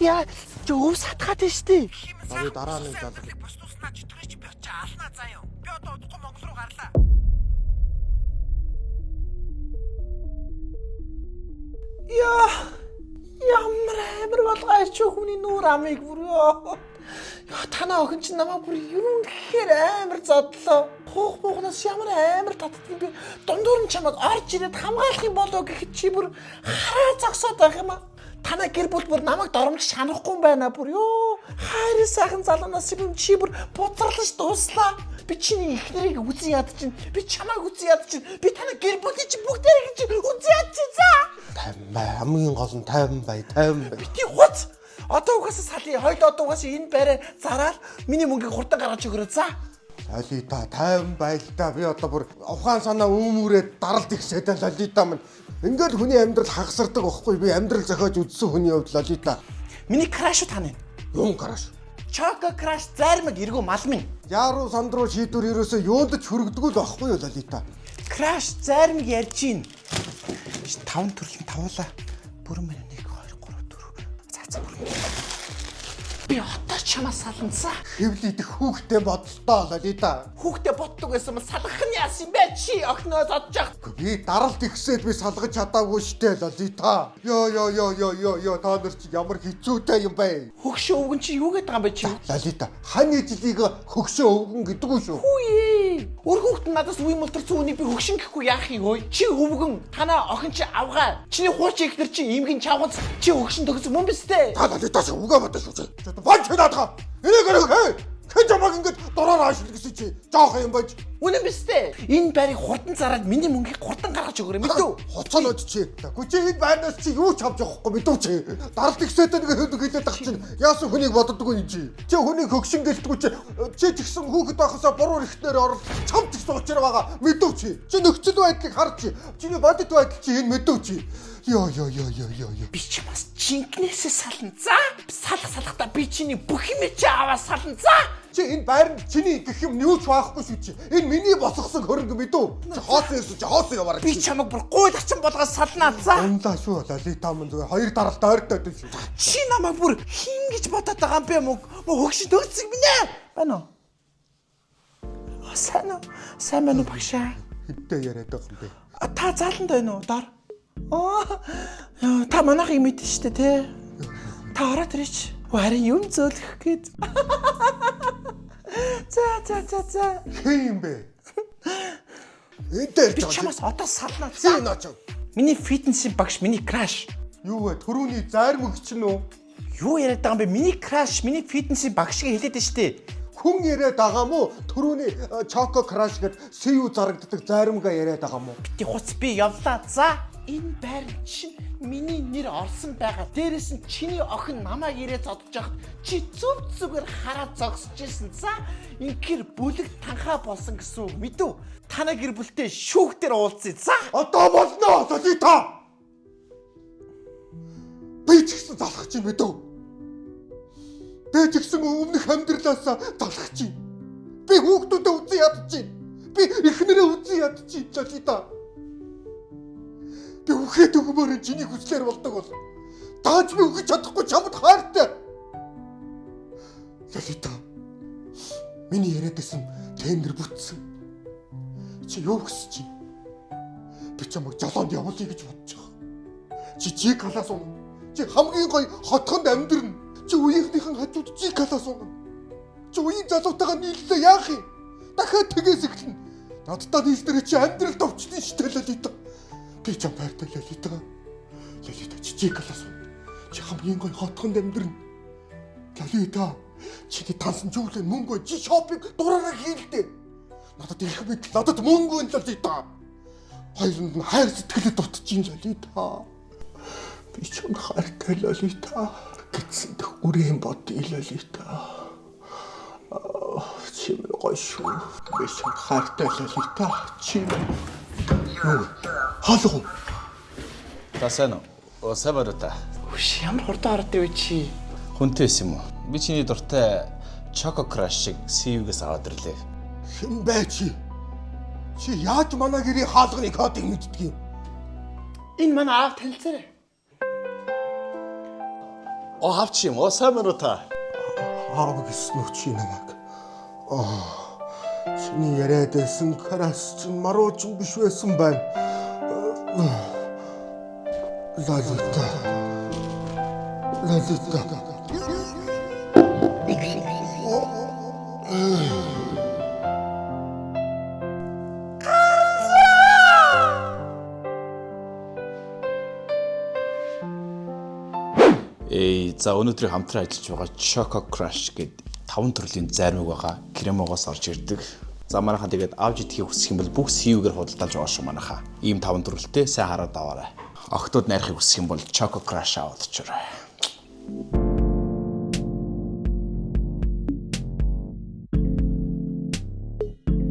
Яа, зөв сатгаад байна штэ. Нарын дараа нэг залуу. Бос туснаа чи түрээч би очиж алнаа заяа. Би одоо удахгүй Монгол руу гарлаа. Яа. Ямар болгооч хүний нүүр амыг бүр ёо. Яа, танаа охин чинь намайг бүр юун гэхээр амар зодлоо. Хуухнаас ямар амар татдаг би дундуур нь чамайг орж ирээд хамгаалах юм болоо гэхэд чи бүр хараа зогсоод байх юм аа. Танаа гэр бүл бүр намайг доромж шанахгүй юм байна бүр ёо. Хайр сайхан залуунаас чи бүр буцарлаж дууслаа. Би чиний ихнэрийг үзэн яд чинь. Би чамайг үзэн яд чинь. Би танаа гэр бүлийн чинь бүгдээрээ чинь үзэн яд чинь за. 50 бай. Хамгийн гол нь 50 бай. 50 бай. Бити хуц. Одоо угаасаа салъя. Хоёул одоо угаасаа энэ байраа зараад миний мөнгийг хурдан гаргаж өгөрөө за. Лалита 50 байлаа. Би одоо бүр ухаан санаа өмөрөөд даралт ихсээд лалита минь. Ингээд хүний амьдрал хагасардаг байхгүй. Би амьдрал зохиож үзсэн хүний хувьд лалита. Миний краш тань. Юм краш. Чоко краш зармаг эргүү мал минь. Яруу сандруу шийдвэр ерөөсөө юунд ч хүрэгдгүй л байхгүй юу лалита. Краш зармаг ярьж гин. 5 төрлийн тавуулаа. Бүрэн мань 1 2 3 4. За бүрэн. Би одоо чамаас саланцаа. Хэвлий идэх хүүхдэд бодлоо лалита. Хүүхдээ боддог байсан бол салгах нь яасан бэ чи охиноо зодж явах. Би даралт ихсээд би салгаж чадаагүй штэ лалита. Йоо та нар чи ямар хэцүүтэй юм бэ? Хөгшөө өвгөн чи юу гэдэг юм бэ чи? Лалита ханы жилиг хөгшөө өвгөн гэдэг үү шүү. Үе. Өр хүүхэд надаас үе мултарсан үнийг би хөгшин гэхгүй яах юм хөөе? Чи өвгөн танаа охин чи авгаа. Чиний хуучин ихнэр чи имгэн чавгац чи хөгшин төгсөн мөн биз дээ? Та лалита чи угаа бодож шүү. Бач наадах. Энийг хэ. Хэн жамаг ингэж дураар аашил гэсэн чи жоох юм байж. Үнэн биз дээ? Энэ байрыг хурдан зараад миний мөнгийг хурдан гаргаж өгөөрэй мэдв. Хоцоолож чи. Үгүй чи энэ байрнаас чи юу ч авч явахгүй мэдв чи. Даралт ихсээд нэг хэлээд тах чинь яасан хүнийг боддоггүй юм чи. Чи хүнийг хөгшин гэлтгүй чи тэгсэн хүүхэд байхасаа буруу ихтнэр орол чамд тэгсэн учраа байгаа мэдв чи. Чи нөхцөл байдлыг хар чи. Чиний бодит байдал чи энэ мэдв чи. Йоо. Би ч бас жинкнээсээ сална. За салахтаа би чиний бүх юм чи аваа сална. За чи энэ байранд чиний гэх юм юу ч байхгүй шүү чи. Энэ миний босгосон хөрөнгө мэдв. Чи хоосон юм чи хоосон яваарай. би чамайг бүр гуйд ачин болгоод салнаа. За Унлаа шүү лалита мөн зүгээр хоёр даралт ойртоод шүү. чи намайг бүр хин гэж бодоод байгаа юм бэ мөг хөгшин төгсөг минь байна уу? Сайн байна уу багшаа? Хинтээ яриад байгаа юм бэ? Та зааланд байна уу? Дор. Та манайх юм мэдэн штэ тий. Та ороод ирээч. Харин юм зөөлөх гээд. За. Хэн юм бэ? Энтэй Би чамаас одоо салнаа. Хэн наач? Миний фитнесийн багш, миний краш. Юу вэ? Төрөүний зайрмагч нь үү? Юу яриад байгаа юм бэ? Миний краш, миний фитнесийн багш гэж хэлээд штэ. Хүн яриад байгаа мó? Төрөүний чоко краш гэд сэв зарагддаг зайрмага яриад байгаа мó? Бити хуц би явлаа. За энэ байр чинь миний нэр орсон байгаа. Дээрээс нь чиний охин намайг ирээ зодож яхад чи зүгээр хараад зогсож ирсэн. За инхээр бүлэг танхаа болсон гэсэн үг мэдв. Танаа гэр бүлтэй шүүхтэр уулзъя. За Одоо болно лалита. Би ч гэсэн залах чи мэдв. Би ч гэсэн өмнөх амьдралаас залах чи. Би хүүхдүүдэд үзэн ядчих. Би эхнэрээ үзэн ядчих лалита. Би үхээд өгмөр чиний хүслээр болдог бол дааж би үхэж чадахгүй чамд хайртай. Лалита. Миний яриадсэн тендер бүтсэн. Чи юу гэсэн чи? Би чамайг жолоонд явуулъя гэж бодож байгаа. Чи калаас унаа. Чи хамгийн гоё хотхонд амьдрна. Чи үеийнхнийхэн хажууд чи калаас унаа. Чи үеийн залуутайгаа нийллээ яах юм? Дахиад тгээс эхэлнэ. Надтай нийлснээр чи амьдралд овчдын штэ лалита. Би чам хайртай лалита. Лалита чи калаас унаа. Чи хамгийн гоё хотхонд амьдрна. Лалита. Чи тансан жуулын мөнгө чи шопинг дураараа хийлдэ. Надад их мэд надад мөнгө энэ лалита. Хоёрын нь хайр сэтгэлээ дутчихин лалита. Би чам хайртай лалита. Гэтсэн дэх үрийн бодъё лалита. Чи минь гоё шүү. Би чам хайртай лалита. Чи юу? Халуу. Тасано. Осаварата. Үш ямар хурдан ороод ирвэ чи. Хүнтэйс юм уу? Би чиний дуртай Choco Crush шиг CU-гээс аваад ирлээ. Хэн бэ чи? Чи яаж манай гэрийн хаалганы кодыг мэддэг юм? Энэ манай аав танилцаарай. авч юм уу? Сайн байна уу та? Аав гэсэн үү чи намайг. Чиний яриад байсан карас чинь маруучин биш байсан байна. Лалита. За өнөөдөр хамтран ажиллаж байгаа Choco Crush гэдэг 5 төрлийн зармиг байгаа. Кремогоос орж ирдэг. За манайхан тэгээд авч идэхийг хүсэх юм бол бүх CU-гээр худалдаж байгаа шүү манайхаа. Ийм 5 төрөлтэй сайн хараад аваарай. Охтууд найрахыг хүсэх юм бол Choco Crush аваад очоорой.